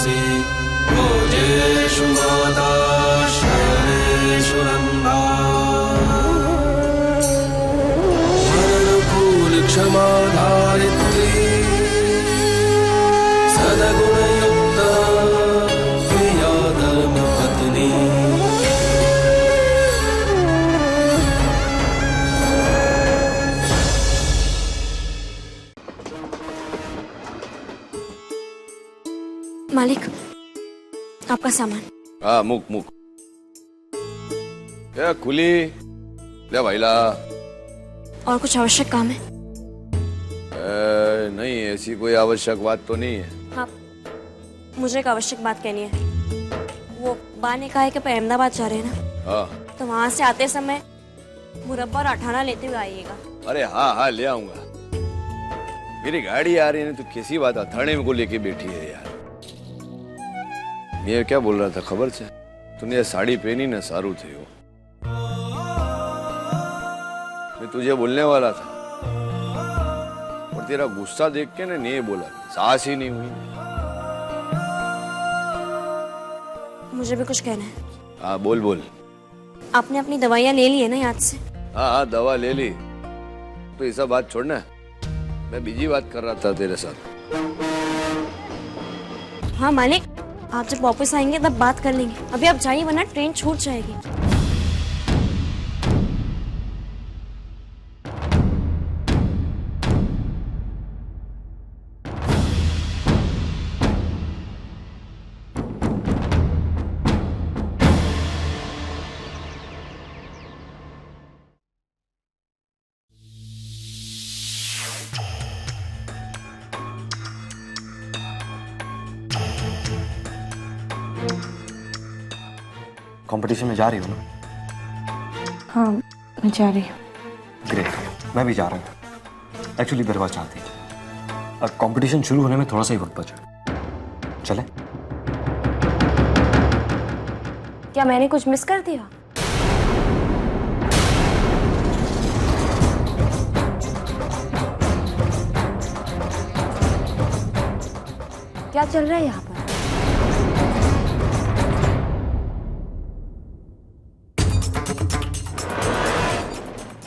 तुलसी भोजेषु माता शयनेषु नन्दा अनुकूल क्षमा धारित्री सद्गुणयुक्ता प्रिया धर्मपत्नी। मालिक, आपका सामान। हाँ, मुक मुक क्या खुली ले भाईला। और कुछ आवश्यक काम है? नहीं, ऐसी कोई आवश्यक बात तो नहीं है। हाँ, मुझे एक आवश्यक बात कहनी है। वो बा ने कहा है कि आप अहमदाबाद जा रहे हैं ना, हाँ। तो वहां से आते समय मुरब्बा और अठाना लेते हुए आइएगा। अरे हाँ हाँ, ले आऊंगा। मेरी गाड़ी आ रही है तो कैसी बात अथाने में को लेके बैठी है यार। ये क्या बोल रहा था खबर से? तूने ये साड़ी पहनी ना, सारू थे वो। मैं तुझे बोलने वाला था और तेरा गुस्सा देख के ना नहीं बोला, साहस ही नहीं हुई। मुझे भी कुछ कहना है। हाँ बोल बोल। आपने अपनी दवाइयाँ ले ली है ना याद से? हाँ हाँ, दवा ले ली। तो ये सब बात छोड़ना, मैं बीजी बात कर रहा था तेरे साथ। हाँ मालिक, आप जब वापस आएंगे तब बात कर लेंगे। अभी आप जाइए वरना ट्रेन छूट जाएगी। कंपटीशन में जा रही हो ना? हाँ, मैं जा रही हूँ। ग्रेट, मैं भी जा रहा हूँ। एक्चुअली बिरवा चाहती है। अब कंपटीशन शुरू होने में थोड़ा सा ही वक्त बचा। चले? क्या मैंने कुछ मिस कर दिया? क्या चल रहा है यहाँ पर?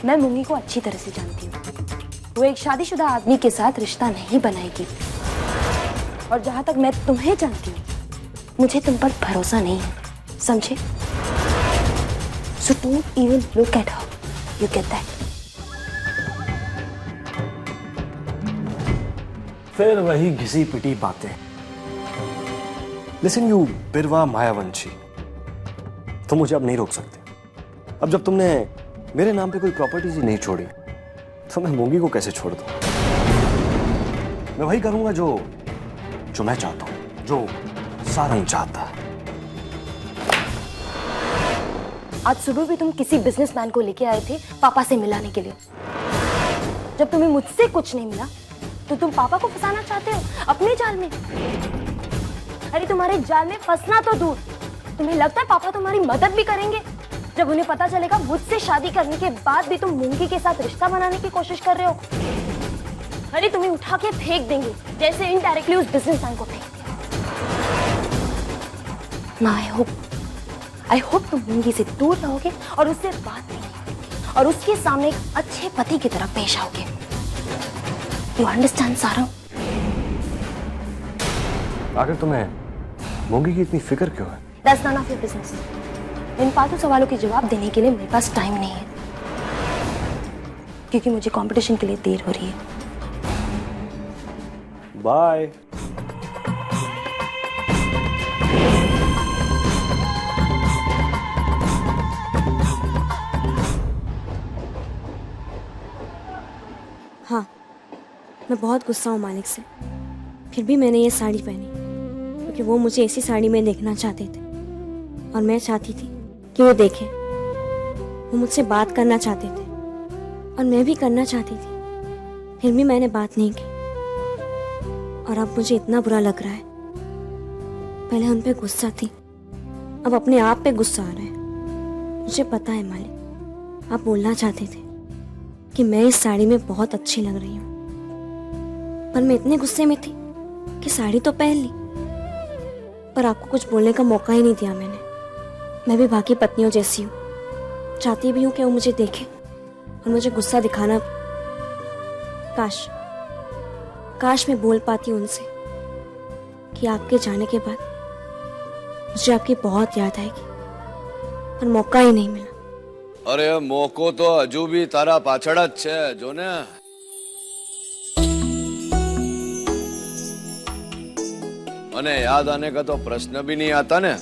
मैं मुंगी को अच्छी तरह से जानती हूँ। वो एक शादीशुदा आदमी के साथ रिश्ता नहीं बनाएगी। और जहां तक मैं तुम्हें जानती हूँ, मुझे तुम पर भरोसा नहीं है, समझे? So don't even look at her. You get that? फिर वही घिसी पिटी बातें। लिसन यू बिरवा मायावंशी, तुम मुझे अब नहीं रोक सकते। अब जब तुमने मेरे नाम पे कोई प्रॉपर्टीज ही नहीं छोड़ी, तो मैं मूंगी को कैसे छोड़ दूं? मैं वही करूंगा जो मैं चाहता हूं, जो सारंग चाहता है। आज सुबह भी तुम किसी बिजनेसमैन को लेके आए थे पापा से मिलाने के लिए। जब तुम्हें मुझसे कुछ नहीं मिला तो तुम पापा को फंसाना चाहते हो अपने जाल में। अरे तुम्हारे जाल में फंसना तो दूर, तुम्हें लगता है पापा तुम्हारी मदद भी करेंगे? जब उन्हें पता चलेगा मुझसे शादी करने के बाद भी तुम मुंगी के साथ रिश्ता बनाने की कोशिश कर रहे हो, अरे तुम्हें उठा के फेंक देंगे जैसे इनडायरेक्टली उस बिजनेसमैन को फेंक दिया। आई होप तुम मुंगी से दूर रहोगे और उससे बात नहीं और उसके सामने एक अच्छे पति की तरह पेश आओगे। You understand Sarang? आखिर तुम्हें मुंगी की इतनी फिक्र क्यों है? That's none of your business. इन फालतू सवालों के जवाब देने के लिए मेरे पास टाइम नहीं है, क्योंकि मुझे कंपटीशन के लिए देर हो रही है। बाय। हाँ, मैं बहुत गुस्सा हूँ मालिक से। फिर भी मैंने ये साड़ी पहनी क्योंकि वो मुझे ऐसी साड़ी में देखना चाहते थे और मैं चाहती थी कि वो देखें। वो मुझसे बात करना चाहते थे और मैं भी करना चाहती थी, फिर भी मैंने बात नहीं की। और अब मुझे इतना बुरा लग रहा है। पहले उन पे गुस्सा थी, अब अपने आप पे गुस्सा आ रहा है। मुझे पता है मालिक, आप बोलना चाहते थे कि मैं इस साड़ी में बहुत अच्छी लग रही हूँ, पर मैं इतने गुस्से में थी कि साड़ी तो पहन ली पर आपको कुछ बोलने का मौका ही नहीं दिया मैंने। मैं भी बाकी पत्नियों जैसी हूँ, चाहती भी हूँ कि वो मुझे देखे और मुझे गुस्सा दिखाना। काश मैं बोल पाती उनसे कि आपके जाने के बाद मुझे आपकी बहुत याद आएगी, पर मौका ही नहीं मिला। अरे मोको तो हजू भी तारा पाछड़ ज छे जो ने। मने याद आने का तो प्रश्न भी नहीं आता ने,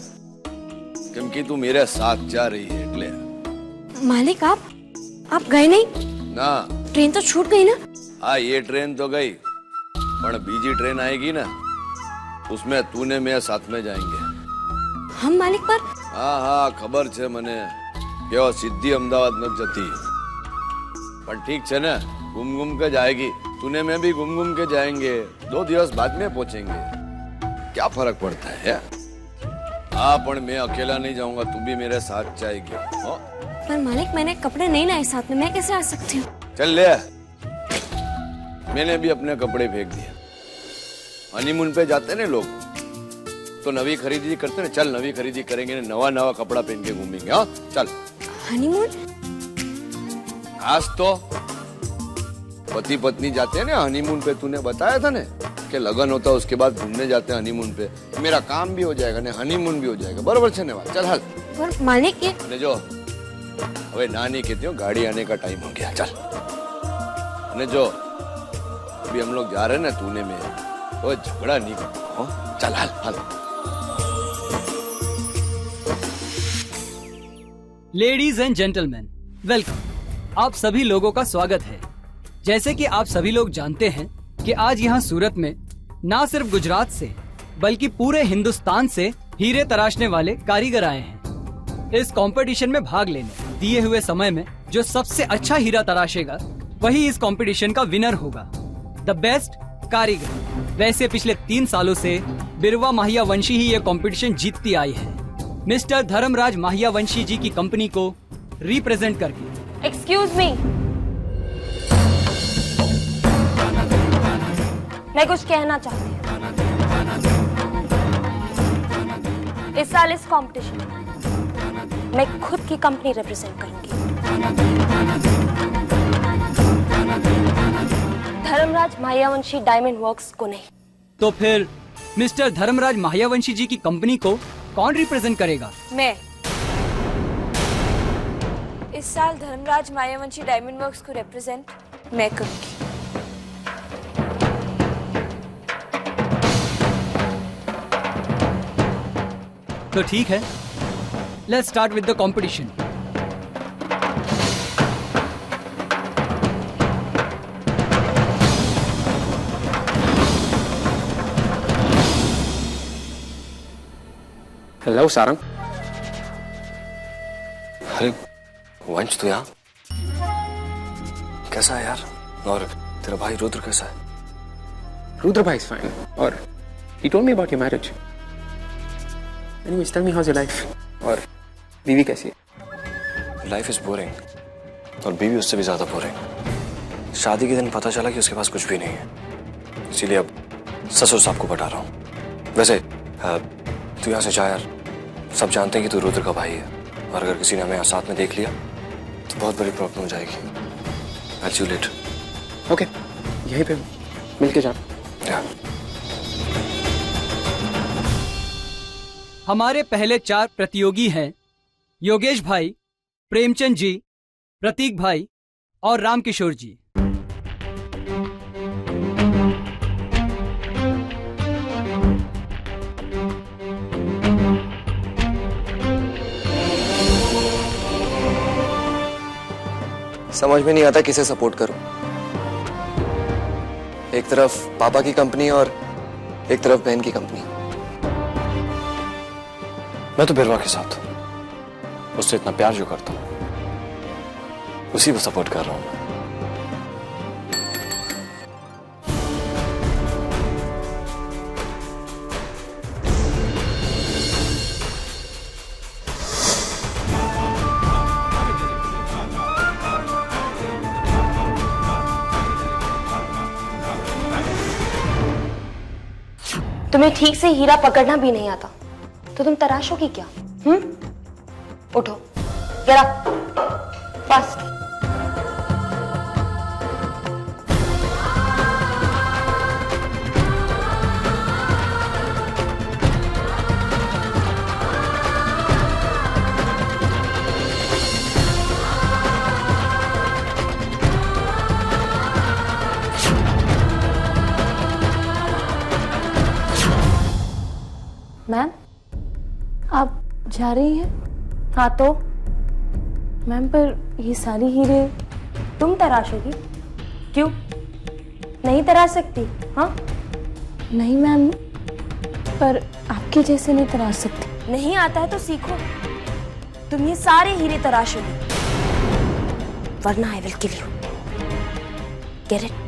क्योंकि तू मेरे साथ जा रही है એટલે। मालिक आप गए नहीं? ना, ट्रेन तो छूट गई ना? हाँ ये ट्रेन तो गई, पर बीजी ट्रेन आएगी ना, उसमें तूने मैं साथ में जाएंगे। हम मालिक पर? हाँ हाँ खबर छे मने कि वो सीधी अहमदाबाद न जती, पर ठीक छे ना, घूम के जाएगी। तूने मैं भी घूम के जाएंगे, 2 दिवस बाद में पहुंचेंगे, क्या फर्क पड़ता है? हाँ पर मैं अकेला नहीं जाऊंगा, तू भी मेरे साथ जाएगी। पर मालिक मैंने कपड़े नहीं लाए साथ में, मैं कैसे आ सकती हूँ? चल ले, मैंने भी अपने कपड़े फेंक दिए। हनीमून पे जाते ना लोग तो नवी खरीदी करते ना, चल नवी खरीदी करेंगे, नवा कपड़ा पहन के घूमेंगे। हाँ चल। हनीमून? आज तो पति पत्नी जाते हैं ना हनीमून पे, तूने बताया था ना कि लगन होता है उसके बाद घूमने जाते हैं हनीमून पे। मेरा काम भी हो जाएगा ने हनीमून भी हो जाएगा, बराबर छे ने बात। चल हाल। पर मालिक ये ने जो अबे नानी कहती हूँ गाड़ी आने का टाइम हो गया, चल। ने जो अभी हम लोग जा रहे हैं ना तूने में, तो झगड़ा नहीं करना। चल हाल हाल। Ladies and gentleman, welcome. आप सभी लोगों का स्वागत है। जैसे कि आप सभी लोग जानते हैं कि आज यहाँ सूरत में ना सिर्फ गुजरात से बल्कि पूरे हिंदुस्तान से हीरे तराशने वाले कारीगर आए हैं इस कंपटीशन में भाग लेने। दिए हुए समय में जो सबसे अच्छा हीरा तराशेगा वही इस कंपटीशन का विनर होगा, द बेस्ट कारीगर। वैसे पिछले 3 सालों से बिरवा माहियावंशी ही ये कंपटीशन जीतती आई है, मिस्टर धर्मराज माहियावंशी जी की कंपनी को रिप्रेजेंट करके। एक्सक्यूज मी, मैं कुछ कहना चाहती हूँ। इस साल इस कंपटीशन में मैं खुद की कंपनी रिप्रेजेंट करूंगी, धर्मराज माहियावंशी डायमंड वर्क्स को नहीं। तो फिर मिस्टर धर्मराज माहियावंशी जी की कंपनी को कौन रिप्रेजेंट करेगा? मैं। इस साल धर्मराज माहियावंशी डायमंड वर्क्स को रिप्रेजेंट मैं करूंगी। तो ठीक है, let's start with the competition. Hello Sarang. अरे वंश तू यहाँ कैसा है यार? और तेरा भाई रुद्र कैसा है? रुद्र भाई is fine और he told me about your marriage. Anyways, tell me how's your life? और बीवी कैसी है? लाइफ इज बोरिंग और बीवी उससे भी ज्यादा बोरिंग। शादी के दिन पता चला कि उसके पास कुछ भी नहीं है, इसीलिए अब ससुर साहब को बता रहा हूँ। वैसे तू यहाँ से जा यार, सब जानते हैं कि तू रुद्र का भाई है, और अगर किसी ने हमें यहाँ साथ में देख लिया तो बहुत बड़ी प्रॉब्लम हो जाएगी। I'll see you later. Okay, यहीं पे मिलके जा। हमारे पहले 4 प्रतियोगी हैं योगेश भाई, प्रेमचंद जी, प्रतीक भाई और रामकिशोर जी। समझ में नहीं आता किसे सपोर्ट करूं। एक तरफ पापा की कंपनी और एक तरफ बहन की कंपनी। मैं तो बिरवा के साथ हूं, उससे इतना प्यार जो करता हूं उसी को सपोर्ट कर रहा हूं मैं। तुम्हें ठीक से हीरा पकड़ना भी नहीं आता। तो तुम तराशोगी क्या? उठो, गेट अप, फास्ट। मैम, आप जा रही हैं? हाँ तो मैम, पर ये सारी हीरे तुम तराशोगी? क्यों, नहीं तराश सकती? हाँ नहीं मैम, पर आपके जैसे नहीं तराश सकती। नहीं आता है तो सीखो। तुम ये सारे हीरे तराशोगी, वरना I will kill you. Get it?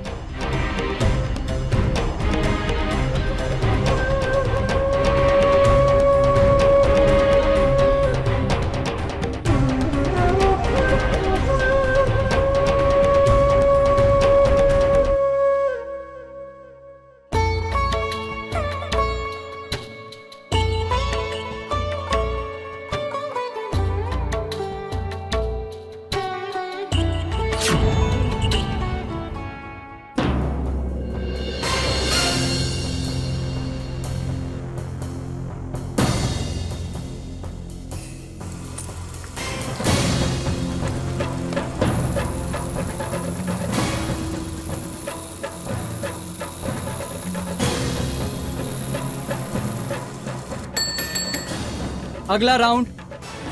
अगला राउंड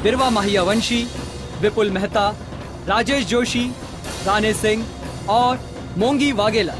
बिरवा महियावंशी, विपुल मेहता, राजेश जोशी, राणे सिंह और मोंगी वाघेला।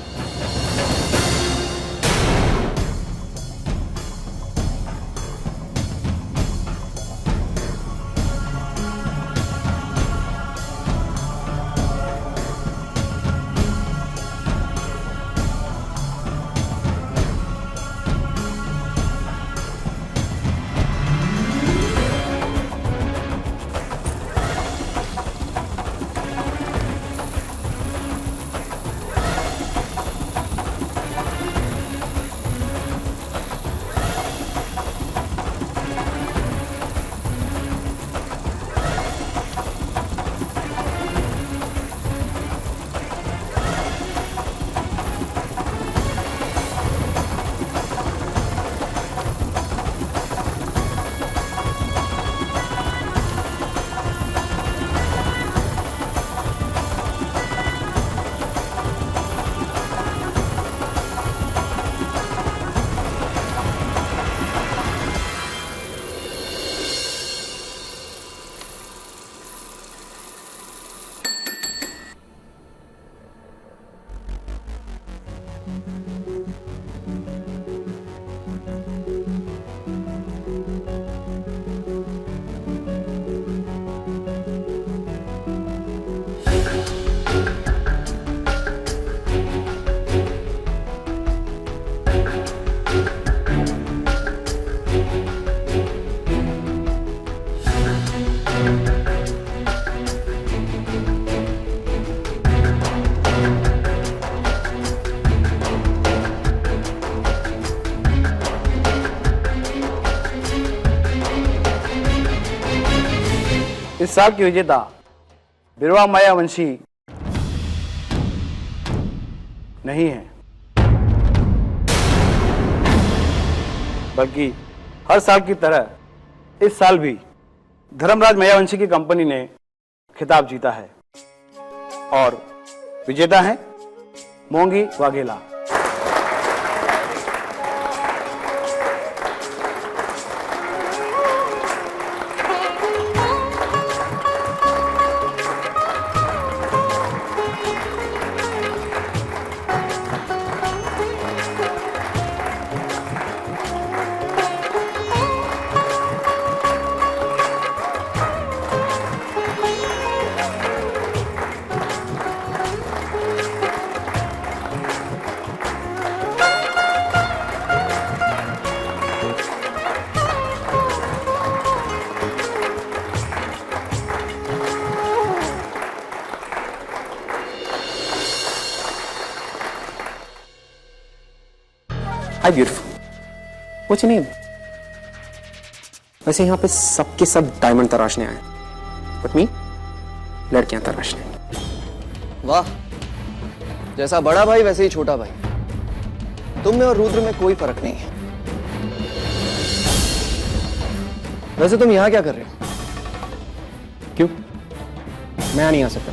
इस साल की विजेता बिरवा मायावंशी नहीं है, बल्कि हर साल की तरह इस साल भी धर्मराज मायावंशी की कंपनी ने खिताब जीता है और विजेता है मोंगी Vaghela. Hi, beautiful. What's your name? वैसे यहाँ पे सबके सब डायमंड तराशने आए, बट मी लड़कियां तराशने। वाह, जैसा बड़ा भाई वैसे ही छोटा भाई। तुम में और रुद्र में कोई फर्क नहीं है। वैसे तुम यहाँ क्या कर रहे हो? क्यों? मैं यहाँ नहीं आ सकता।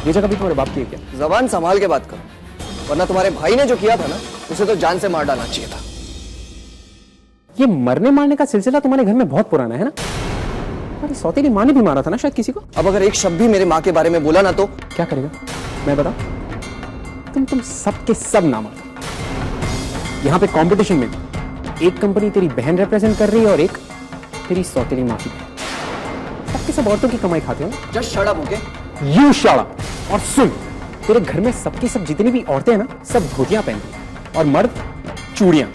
ये जगह भी तुम्हारे बाप की है क्या? जबान संभाल के बात करो, वरना तुम्हारे भाई ने जो किया था ना, उसे तो जान से मार डालना चाहिए था। ये मरने मारने का सिलसिला तुम्हारे घर में बहुत पुराना है ना? अरे सौतेली माँ ने भी मारा था ना शायद किसी को। अब अगर एक शब्द भी मेरे माँ के बारे में बोला ना तो क्या करेगा मैं बता? तुम सबके सब ना मारो। यहाँ पे कंपटीशन में एक कंपनी तेरी बहन रिप्रेजेंट कर रही है और एक तेरी सौतेली माँ की। सबके सब औरतों की कमाई खाते हो। Just shut up, okay? You shut up. और सुन, तेरे घर में सबकी सब जितनी भी औरतें हैं ना, सब धोतियां पहनती हैं और मर्द चूड़ियां।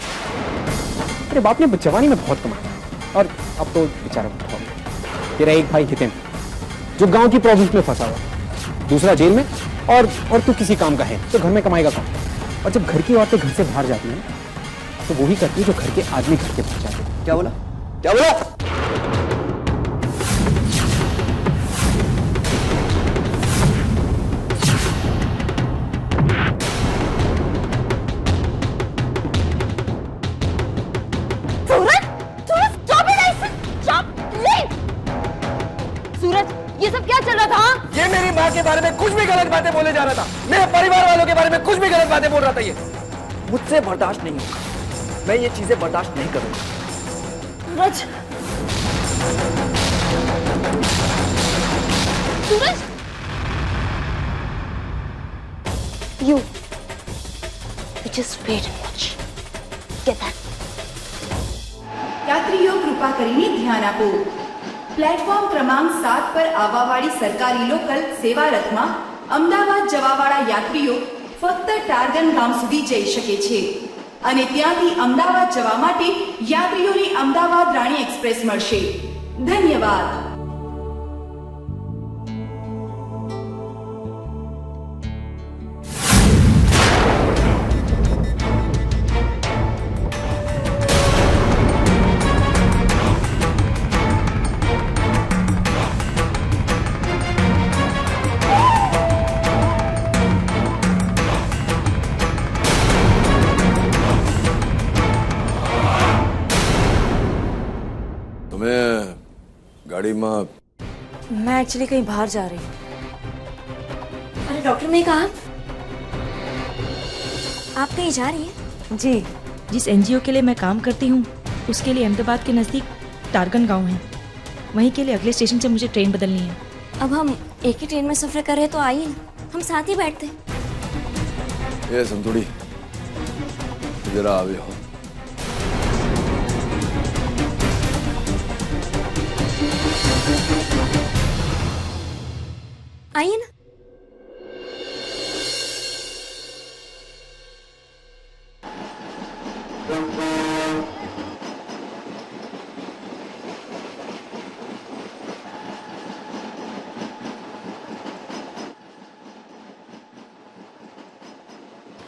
तेरे बाप ने जवानी में बहुत कमाया और अब तो बेचारा बहुत। तेरा एक भाई हितेन जो गांव की प्रॉब्लम्स में फंसा हुआ, दूसरा जेल में, और तू किसी काम का है तो घर में कमाएगा कौन? और जब घर की औरतें घर से बाहर जाती हैं तो वो ही करती है जो घर के आदमी घर के बाहर जाते हैं। क्या बोला? क्या बोला? ये सब क्या चल रहा था? ये मेरी माँ के बारे में कुछ भी गलत बातें बोले जा रहा था, मेरे परिवार वालों के बारे में कुछ भी गलत बातें बोल रहा था। ये मुझसे बर्दाश्त नहीं होगा, मैं ये चीजें बर्दाश्त नहीं करूंगा। सूरज, सूरज, you just wait and watch. Get that? યાત્રીઓ કૃપા કરીને ધ્યાન આપો. પ્લેટફોર્મ ક્રમાંક 7 પર આવવાવાળી સરકારી લોકલ સેવા રથમાં અમદાવાદ જવાવાળા યાત્રીઓ ફક્ત ટારગન ગામ સુધી જઈ શકે છે અને ત્યાંથી અમદાવાદ જવા માટે યાત્રીઓને અમદાવાદ રાણી એક્સપ્રેસ મળશે. ધન્યવાદ. गाड़ी में मैं एक्चुअली कहीं बाहर जा रही हूँ. अरे डॉक्टर ने कहा आप कहीं जा रही हैं? जी, जिस एनजीओ के लिए मैं काम करती हूँ उसके लिए अहमदाबाद के नज़दीक टारगन गांव है. वहीं के लिए अगले स्टेशन से मुझे ट्रेन बदलनी है. अब हम एक ही ट्रेन में सफर कर रहे हैं तो आइए ना, हम साथ ही बैठते हैं. ये संतुड़ी जरा आवे हो. आइए ना.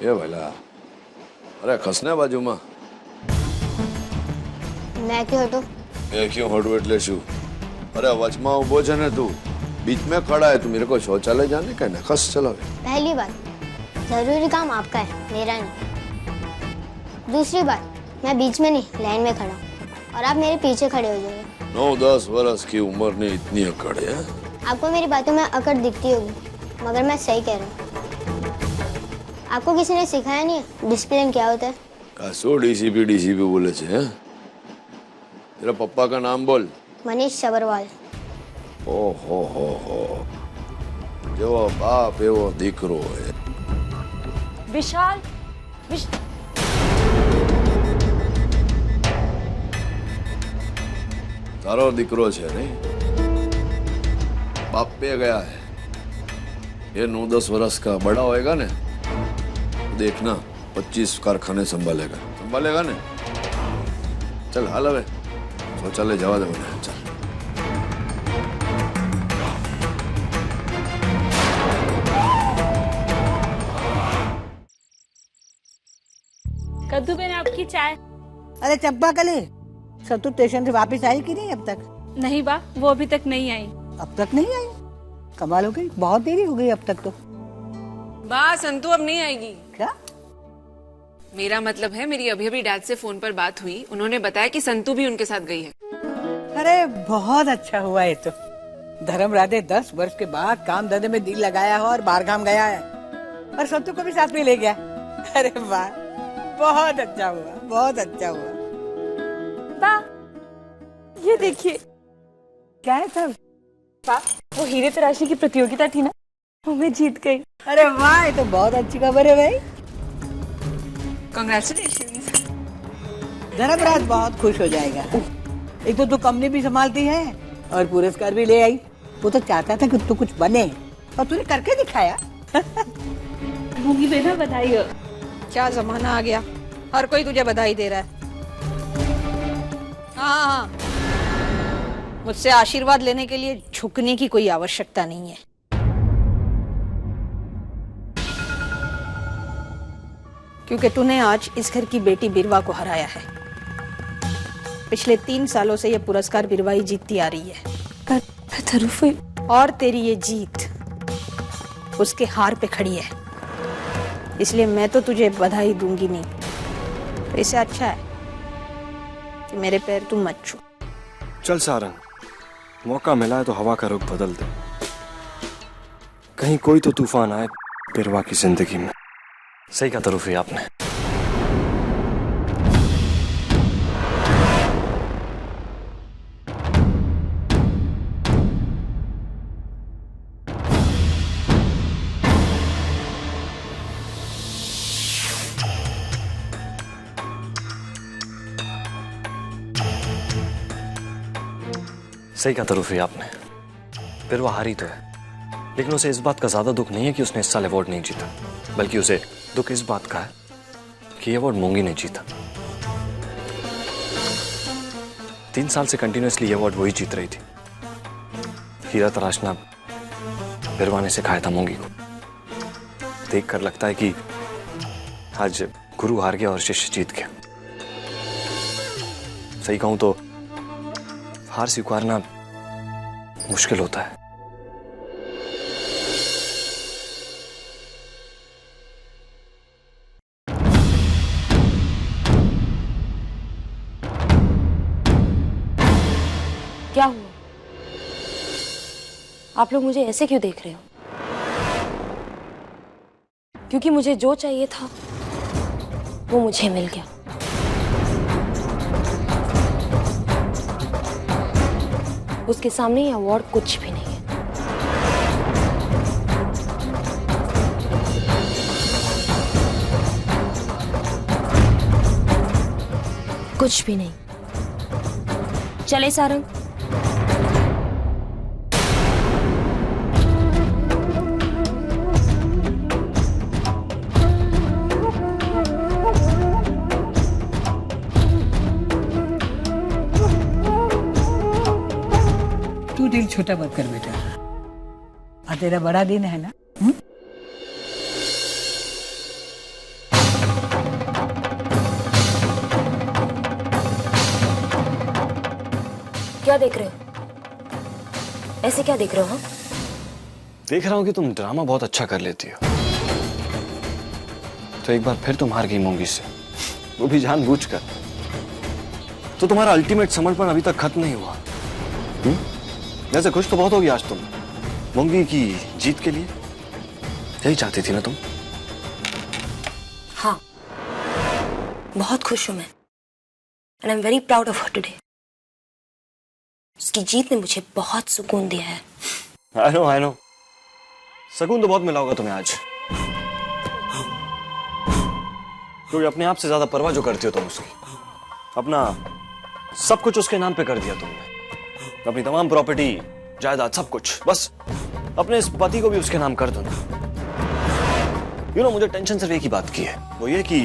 ये भला अरे खसने बाजू में मैं क्यों हटू? मैं क्यों हटू એટલે શું? अरे वचमा उभो छे ने तू बीच में खड़ा है, तू मेरे को शौचालय जाने का ना खस चलावे. पहली बात, जरूरी काम आपका है, मेरा नहीं. दूसरी बात, मैं बीच में नहीं लाइन में खड़ा और आप मेरे पीछे खड़े हो जाइए. 9-10 वर्ष की उम्र ने इतनी अकड़ है. आपको मेरी बातों में अकड़ दिखती होगी, मगर मैं सही कह रहा हूँ. आपको किसी ने सिखाया नहीं है डिसिप्लिन क्या होता है? कासो डीसीपी बोले छे हैं? तेरा पप्पा का नाम बोल. मनीष सबरवाल. ओहो हो जेवो बाप एवो दीकरो है. विशाल, तारो दीकरो छे नहीं? बाप पे गया है. ये 9-10 वर्ष का बड़ा होएगा ने, देखना 25 कारखाने संभालेगा ने. चल हाल हवे शौचालय जवा दे मैंने. चल कद्दू बेन आपकी चाय. अरे चंपा कली सत्तू स्टेशन से वापस आई कि नहीं अब तक? नहीं बा, वो अभी तक नहीं आई। अब तक नहीं आई? कमाल हो गई, बहुत देरी हो गई अब तक तो। बा संतू अब नहीं आएगी। क्या? मेरा मतलब है, मेरी अभी अभी डैड से फोन पर बात हुई, उन्होंने बताया कि संतू भी उनके साथ गई है। अरे बहुत अच्छा हुआ ये तो। धर्मराज 10 वर्ष के बाद काम धंधे में दिल लगाया हो और बाहरगाम गया है और संतू को भी साथ में ले गया। अरे वाह, बहुत अच्छा हुआ, बहुत अच्छा हुआ। ये देखिए। क्या है सब? वो हीरे तराशने की प्रतियोगिता थी ना, वो मैं जीत गई। अरे वाह, ये तो बहुत अच्छी खबर है भाई। कांग्रेचुलेशंस। धर्मराज बहुत खुश हो जाएगा। एक तो तू कंपनी भी संभालती है और पुरस्कार भी ले आई। वो तो चाहता था कि तू कुछ बने और तूने करके दिखाया। मूंगी बेटा बधाई हो। क्या जमाना आ गया, हर कोई तुझे बधाई दे रहा है। हाँ, मुझसे आशीर्वाद लेने के लिए झुकने की कोई आवश्यकता नहीं है। क्योंकि तूने आज इस घर की बेटी बिरवा को हराया है। पिछले 3 सालों से यह पुरस्कार बिरवा ही जीतती आ रही है। और तेरी ये जीत उसके हार पे खड़ी है, इसलिए मैं तो तुझे बधाई दूंगी नहीं। तो इससे अच्छा है कि मेरे पैर तुम मत छू। चल सारंग, मौका मिला है तो हवा का रुख बदल दे। कहीं कोई तो तूफान आए बिरवा की जिंदगी में। सही कहा तरूफी आपने। सही कहा तरूफी आपने। बिरवा हारी तो है, लेकिन उसे इस बात का ज्यादा दुख नहीं है कि उसने इस साल अवार्ड नहीं जीता, बल्कि उसे दुख इस बात का है कि ये अवार्ड मोंगी ने जीता। 3 साल से कंटिन्यूअसली ये अवार्ड वही जीत रही थी। हीरा तराशना बिरवा ने सिखाया था मोंगी को। देखकर लगता है कि आज गुरु हार गया और शिष्य जीत गया। सही कहूं तो हार स्वीकारना मुश्किल होता है। क्या हुआ? आप लोग मुझे ऐसे क्यों देख रहे हो? क्योंकि मुझे जो चाहिए था वो मुझे मिल गया। उसके सामने ये अवार्ड कुछ भी नहीं है। कुछ भी नहीं। चले सारंग। तू दिल छोटा मत कर बेटा, आज तेरा बड़ा दिन है ना। क्या देख रहे हो? ऐसे क्या देख रहे हो? देख रहा हूं कि तुम ड्रामा बहुत अच्छा कर लेती हो। तो एक बार फिर तुम हार गई मोंगी से, वो भी जानबूझकर। तो तुम्हारा अल्टीमेट समर्पण अभी तक खत्म नहीं हुआ। वैसे खुश तो बहुत होगी आज तुम मोंगी की जीत के लिए। यही चाहती थी ना तुम? हाँ, बहुत खुश हूं मैं। And I am very proud of her today. उसकी जीत ने मुझे बहुत सुकून दिया है। I know। सुकून तो बहुत मिला होगा तुम्हें आज, क्योंकि अपने आप से ज्यादा परवाह जो करती हो तुम उसकी। अपना सब कुछ उसके नाम पे कर दिया तुमने। अपनी तमाम प्रॉपर्टी, जायदाद, सब कुछ। बस अपने इस पति को भी उसके नाम कर दो ना। मुझे टेंशन सिर्फ एक ही बात की है, वो ये कि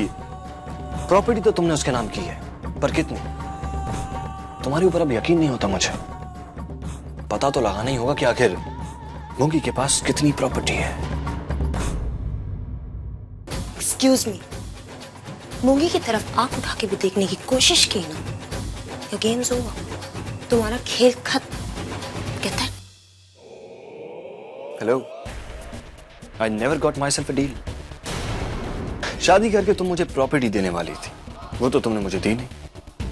प्रॉपर्टी तो तुमने उसके नाम की है, पर कितनी? तुम्हारे ऊपर अब यकीन नहीं होता मुझे। पता तो लगाना ही होगा कि आखिर मोंगी के पास कितनी प्रॉपर्टी है। एक्सक्यूज मी, मोंगी की तरफ आंख उठा के भी देखने की कोशिश की ना, Your game's over. तुम्हारा खेल खत्म। Get that? Hello, I never got myself a deal. शादी करके तुम मुझे प्रॉपर्टी देने वाली थी, वो तो तुमने मुझे दी नहीं,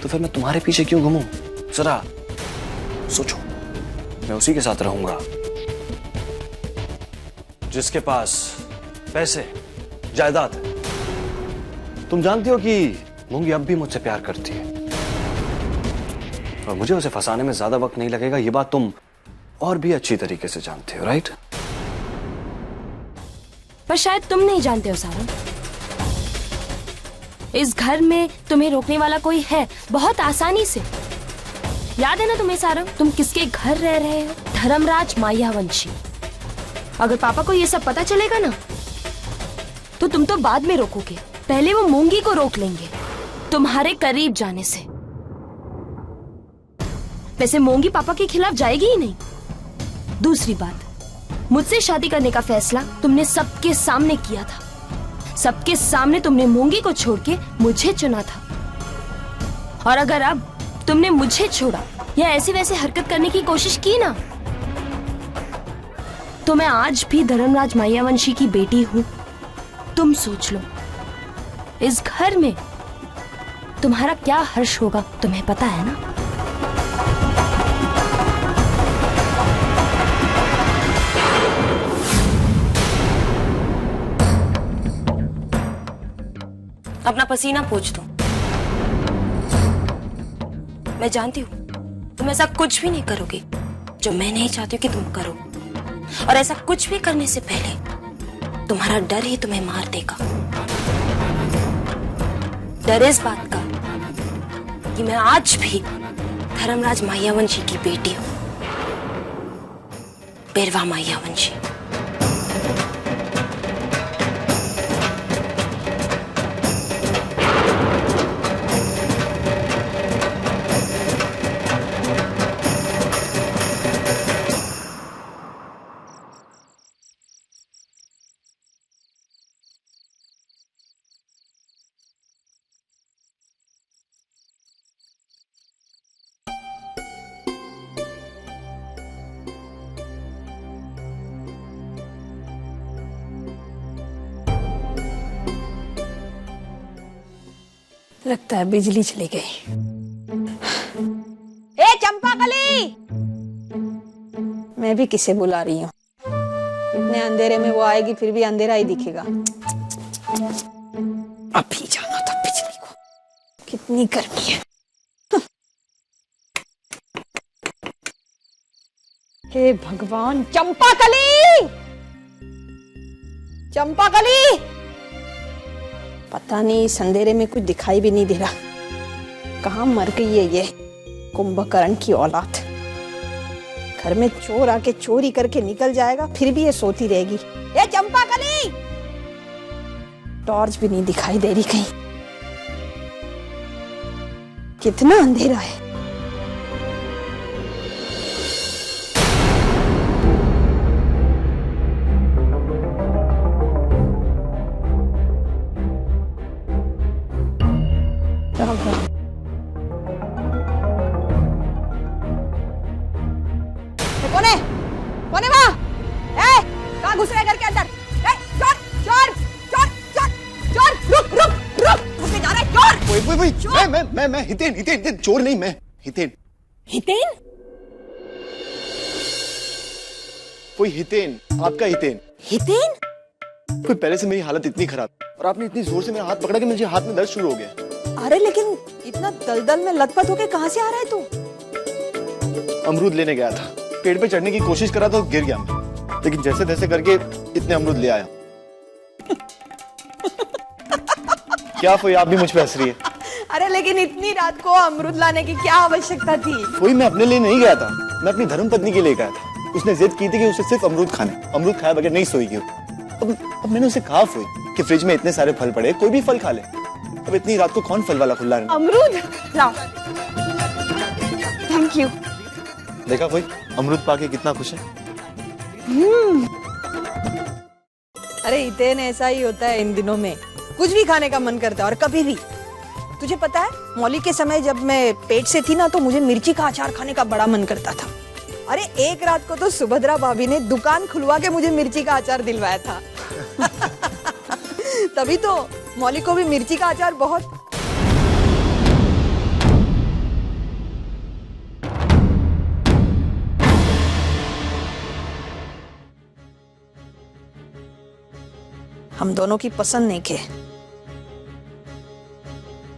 तो फिर मैं तुम्हारे पीछे क्यों घूमूं? जरा सोचो। मैं उसी के साथ रहूंगा जिसके पास पैसे, जायदाद है। तुम जानती हो कि मूंगी अब भी मुझसे प्यार करती है और मुझे उसे फंसाने में ज्यादा वक्त नहीं लगेगा। ये बात तुम और भी अच्छी तरीके से जानते हो, राइट? पर शायद तुम नहीं जानते हो सारंग, इस घर में तुम्हें रोकने वाला कोई है, बहुत आसानी से। याद है ना तुम्हें सारंग, तुम किसके घर रह रहे हो? धर्मराज मायावंशी। अगर पापा को ये सब पता चलेगा ना, तो तुम तो बाद में रोकोगे, पहले वो मूंगी को रोक लेंगे तुम्हारे करीब जाने से। वैसे मूंगी पापा के खिलाफ जाएगी ही नहीं। दूसरी बात, मुझसे शादी करने का फैसला तुमने सबके सामने किया था। सबके सामने तुमने मूंगी को छोड़ के मुझे चुना था, और अगर अब तुमने मुझे छोड़ा या ऐसे वैसे हरकत करने की कोशिश की ना, तो मैं आज भी धर्मराज मायावंशी की बेटी हूं। तुम सोच लो, इस घर में तुम्हारा क्या हर्ष होगा, तुम्हें पता है ना? अपना पसीना पोंछ दो। मैं जानती हूँ तुम ऐसा कुछ भी नहीं करोगे जो मैं नहीं चाहती हूँ कि तुम करो, और ऐसा कुछ भी करने से पहले तुम्हारा डर ही तुम्हें मार देगा। डर इस बात का कि मैं आज भी धर्मराज मायावंशी की बेटी हूँ, बिरवा मायावंशी। लगता है बिजली चली गई। ए चंपाकली, मैं भी किसे बुला रही हूँ? इतने अंधेरे में वो आएगी फिर भी अंधेरा ही दिखेगा। अभी जाना था बिजली को, कितनी गर्मी है। हे भगवान, चंपाकली, चंपाकली, पता नहीं इस अंधेरे में कुछ दिखाई भी नहीं दे रहा। कहाँ मर गई है ये कुंभकर्ण की औलाद? घर में चोर आके चोरी करके निकल जाएगा फिर भी ये सोती रहेगी। ये चंपाकली, टॉर्च भी नहीं दिखाई दे रही कहीं। कितना अंधेरा है। कौन है वहाँ? कहाँ घुस रहे घर के अंदर? चोर, चोर, चोर, चोर, चोर, रुक, रुक, रुक, घुसने जा रहा है चोर। वही, मैं हितेन, हितेन, चोर नहीं, मैं हितेन। हितेन? वही हितेन, आपका हितेन। हितेन? कोई पहले से मेरी हालत इतनी खराब और आपने इतनी जोर से मेरा हाथ पकड़ा कि मुझे हाथ में दर्द शुरू हो गया। अरे लेकिन इतना दलदल में लथपथ होके कहाँ से आ रहा है तू? अमरूद लेने गया था, पेड़ पे चढ़ने की कोशिश करा तो गिर गया मैं, लेकिन जैसे तैसे करके इतने अमरूद ले आया। क्या कोई आप भी मुझ पे हंस रही है? अरे लेकिन इतनी रात को अमरूद लाने की क्या आवश्यकता थी? कोई मैं अपने लिए नहीं गया था, मैं अपनी धर्मपत्नी के लिए गया था। उसने जिद की थी कि उसे सिर्फ अमरूद खाने, अमरूद खाए बगैर नहीं सोएगी। अब मैंने उसे कहा फोई कि फ्रिज में इतने सारे फल पड़े, कोई भी फल खा ले। अब इतनी रात को कौन फल वाला खुला है? अमरूद लाओ। Thank you. देखा कोई अमरूद पाके कितना खुश है। अरे हितेन, ऐसा ही होता है इन दिनों में, कुछ भी खाने का मन करता है और कभी भी तुझे पता है मौली के समय जब मैं पेट से थी ना तो मुझे मिर्ची का अचार खाने का बड़ा मन करता था। अरे एक रात को तो सुभद्रा भाभी ने दुकान खुलवा के मुझे मिर्ची का अचार दिलवाया था। तभी तो मौली को भी मिर्ची का अचार बहुत। हम दोनों की पसंद नहीं के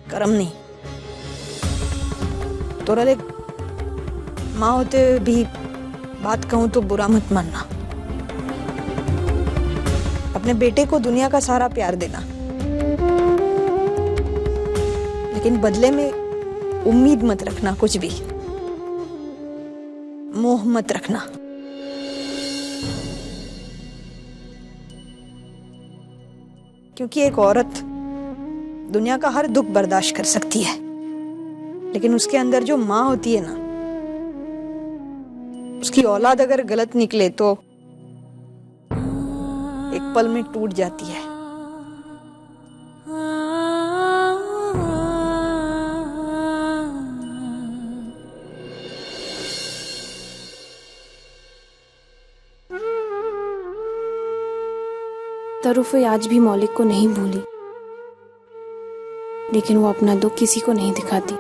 कर्म नहीं। तोरा देख माँ होते हुए भी बात कहूं तो बुरा मत मानना। अपने बेटे को दुनिया का सारा प्यार देना, लेकिन बदले में उम्मीद मत रखना, कुछ भी मोह मत रखना। क्योंकि एक औरत दुनिया का हर दुख बर्दाश्त कर सकती है, लेकिन उसके अंदर जो माँ होती है ना, उसकी औलाद अगर गलत निकले तो एक पल में टूट जाती है। तरुफे आज भी मौलिक को नहीं भूली, लेकिन वो अपना दुख किसी को नहीं दिखाती।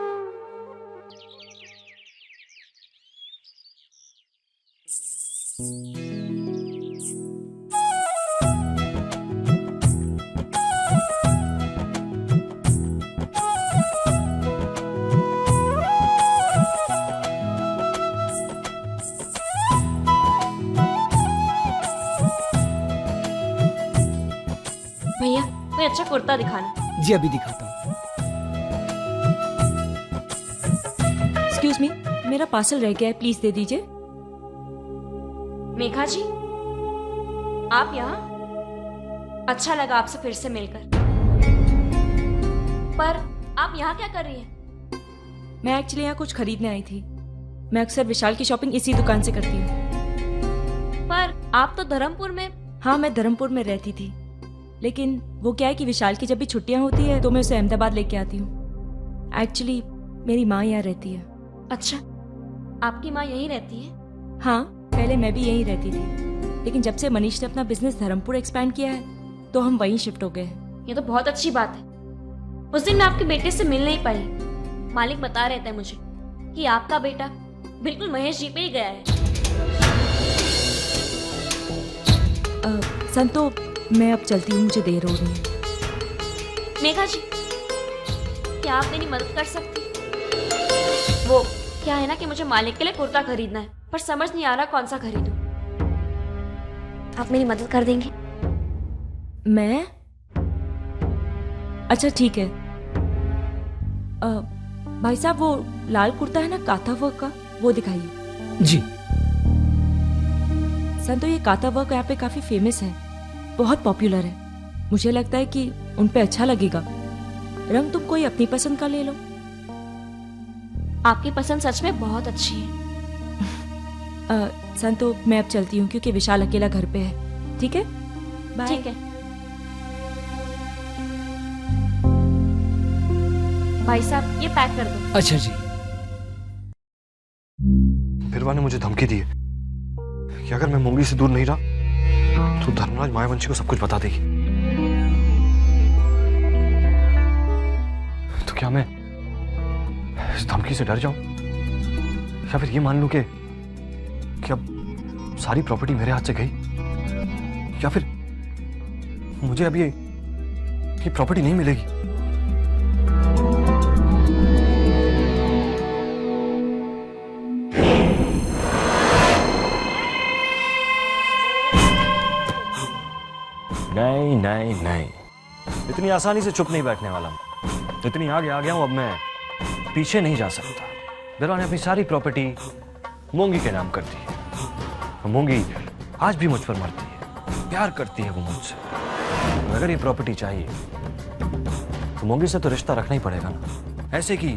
भैया कोई अच्छा कुर्ता दिखाना। जी अभी दिखाता हूँ। एक्सक्यूज मी, मेरा पार्सल रह गया है, प्लीज दे दीजिए। मेघा जी, आप यहाँ? अच्छा लगा आपसे फिर से मिलकर, पर आप यहाँ क्या कर रही हैं? मैं एक्चुअली यहाँ कुछ खरीदने आई थी। मैं अक्सर विशाल की शॉपिंग इसी दुकान से करती हूँ। पर आप तो धर्मपुर में। हाँ, मैं धर्मपुर में रहती थी, लेकिन वो क्या है कि विशाल की जब भी छुट्टियां होती है तो मैं उसे अहमदाबाद लेके आती हूँ। एक्चुअली मेरी माँ यहाँ रहती है। अच्छा, आपकी माँ यहीं रहती है? हाँ, पहले मैं भी यहीं रहती थी, लेकिन जब से मनीष ने अपना बिजनेस धर्मपुर एक्सपैंड किया है तो हम वहीं शिफ्ट हो गए। ये तो बहुत अच्छी बात है। उस दिन मैं आपके बेटे से मिल नहीं पाई। मालिक बता रहे थे मुझे कि आपका बेटा बिल्कुल महेश जी पे ही गया है। संतो, मैं अब चलती हूँ, मुझे देर हो रही है। मेघा जी, क्या आप मेरी मदद कर सकती? वो क्या है ना कि मुझे मालिक के लिए कुर्ता खरीदना है, पर समझ नहीं आ रहा कौन सा खरीदूं। आप मेरी मदद कर देंगे? मैं? अच्छा ठीक है। भाई साहब, वो लाल कुर्ता है ना काथा वर्क का, वो दिखाइए। जी। संतो, ये काथा वर्क यहाँ पे काफी फेमस है, बहुत पॉपुलर है। मुझे लगता है कि उन पे अच्छा लगेगा। रंग तुम कोई अपनी पसंद का ले लो। आपकी पसंद सच में बहुत अच्छी है। संतो, मैं अब चलती हूँ क्योंकि विशाल अकेला घर पे है। ठीक है, बाय। ठीक है। भाई साहब, ये पैक कर दो। अच्छा जी। बिरवा ने मुझे धमकी दी है कि अगर मैं मोंगी से दूर नहीं रहा तो धर्मराज मायावंशी को सब कुछ बता देगी। तो क्या मैं इस धमकी से डर जाऊं या फिर ये मान लूं कि अब सारी प्रॉपर्टी मेरे हाथ से गई, या फिर मुझे अब ये प्रॉपर्टी नहीं मिलेगी। नहीं नहीं नहीं, इतनी आसानी से चुप नहीं बैठने वाला मैं। इतनी आगे आ गया हूं, अब मैं पीछे नहीं जा सकता। बिरवा ने अपनी सारी प्रॉपर्टी मोंगी के नाम कर दी है। मोंगी आज भी मुझ पर मरती है, प्यार करती है वो मुझसे। तो अगर ये प्रॉपर्टी चाहिए तो मोंगी से तो रिश्ता रखना ही पड़ेगा ना, ऐसे कि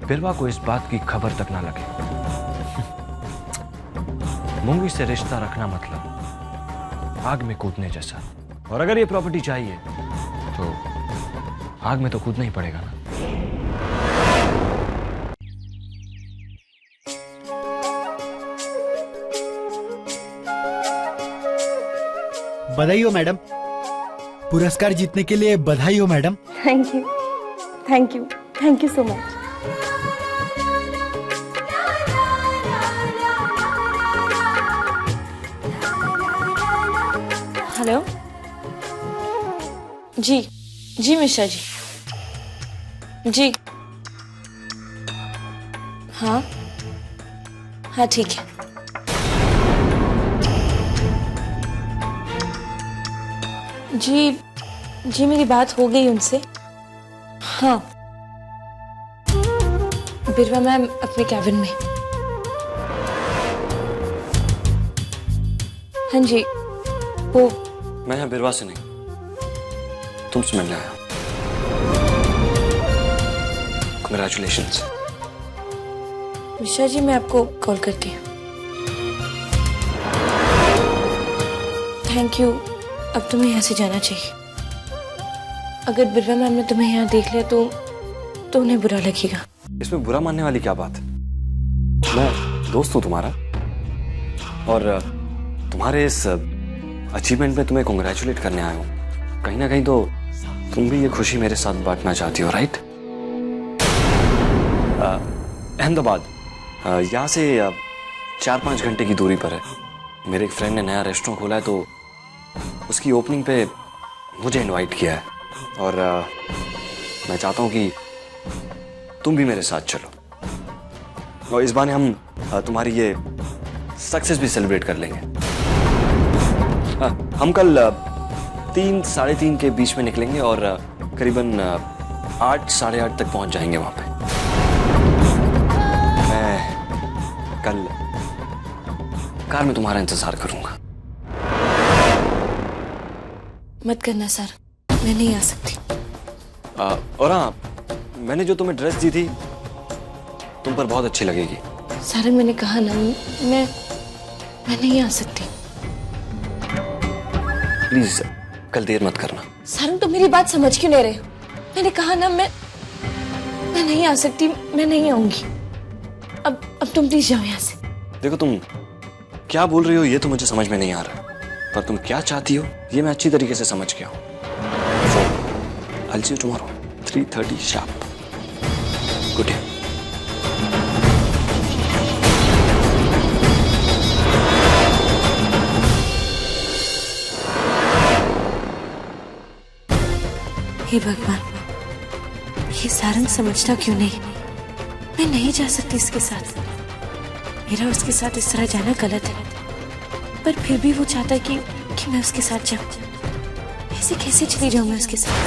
बिरवा को इस बात की खबर तक ना लगे। मोंगी से रिश्ता रखना मतलब आग में कूदने जैसा। और अगर ये प्रॉपर्टी चाहिए तो आग में तो कूदना ही पड़ेगा ना। बधाई हो मैडम, पुरस्कार जीतने के लिए बधाई हो madam. Thank you, thank you, thank you so much. Hello जी, जी मिश्रा जी, जी हाँ हाँ ठीक है। जी जी मेरी बात हो गई उनसे। हाँ बिरवा मैम अपने कैबिन में। हाँ जी वो मैं यहाँ बिरवा से नहीं, तुमसे मिलने आया। Congratulations। मिश्रा जी मैं आपको कॉल करती हूँ। Thank you. अब तुम्हें यहाँ से जाना चाहिए। अगर बिरवा मैम ने तुम्हें यहाँ देख लिया तो उन्हें बुरा लगेगा। इसमें बुरा मानने वाली क्या बात है? मैं दोस्त हूँ तुम्हारा, और तुम्हारे इस अचीवमेंट में तुम्हें कॉन्ग्रेचुलेट करने आया हूँ। कहीं ना कहीं तो तुम भी ये खुशी मेरे साथ बांटना चाहती हो, राइट? अहमदाबाद यहाँ से 4-5 घंटे की दूरी पर है। मेरे एक फ्रेंड ने नया रेस्टोरेंट खोला है, तो उसकी ओपनिंग पे मुझे इनवाइट किया है, और मैं चाहता हूँ कि तुम भी मेरे साथ चलो, और इस बहाने हम तुम्हारी ये सक्सेस भी सेलिब्रेट कर लेंगे। हम कल 3-3:30 के बीच में निकलेंगे और करीबन 8-8:30 तक पहुंच जाएंगे वहां पे। मैं कल कार में तुम्हारा इंतजार करूंगा। मत करना सर, मैं नहीं आ सकती। और हाँ, मैंने जो तुम्हें ड्रेस दी थी तुम पर बहुत अच्छी लगेगी। सर मैंने कहा ना, मैं नहीं आ सकती। प्लीज कल देर मत करना। सर तो मेरी बात समझ क्यों नहीं रहे हो? मैंने कहा ना मैं नहीं आ सकती, मैं नहीं आऊंगी। अब तुम प्लीज जाओ यहाँ से। देखो तुम क्या बोल रही हो ये तो मुझे समझ में नहीं आ रहा, पर तुम क्या चाहती हो ये मैं अच्छी तरीके से समझ गया हूँ। So, I'll see you tomorrow 3:30 sharp. Good day. हे भगवान, ये सारंग समझता क्यों नहीं? मैं नहीं जा सकती इसके साथ। मेरा उसके साथ इस तरह जाना गलत है, पर फिर भी वो चाहता है कि मैं उसके साथ जाऊं। ऐसे कैसे चली जाऊं मैं उसके साथ?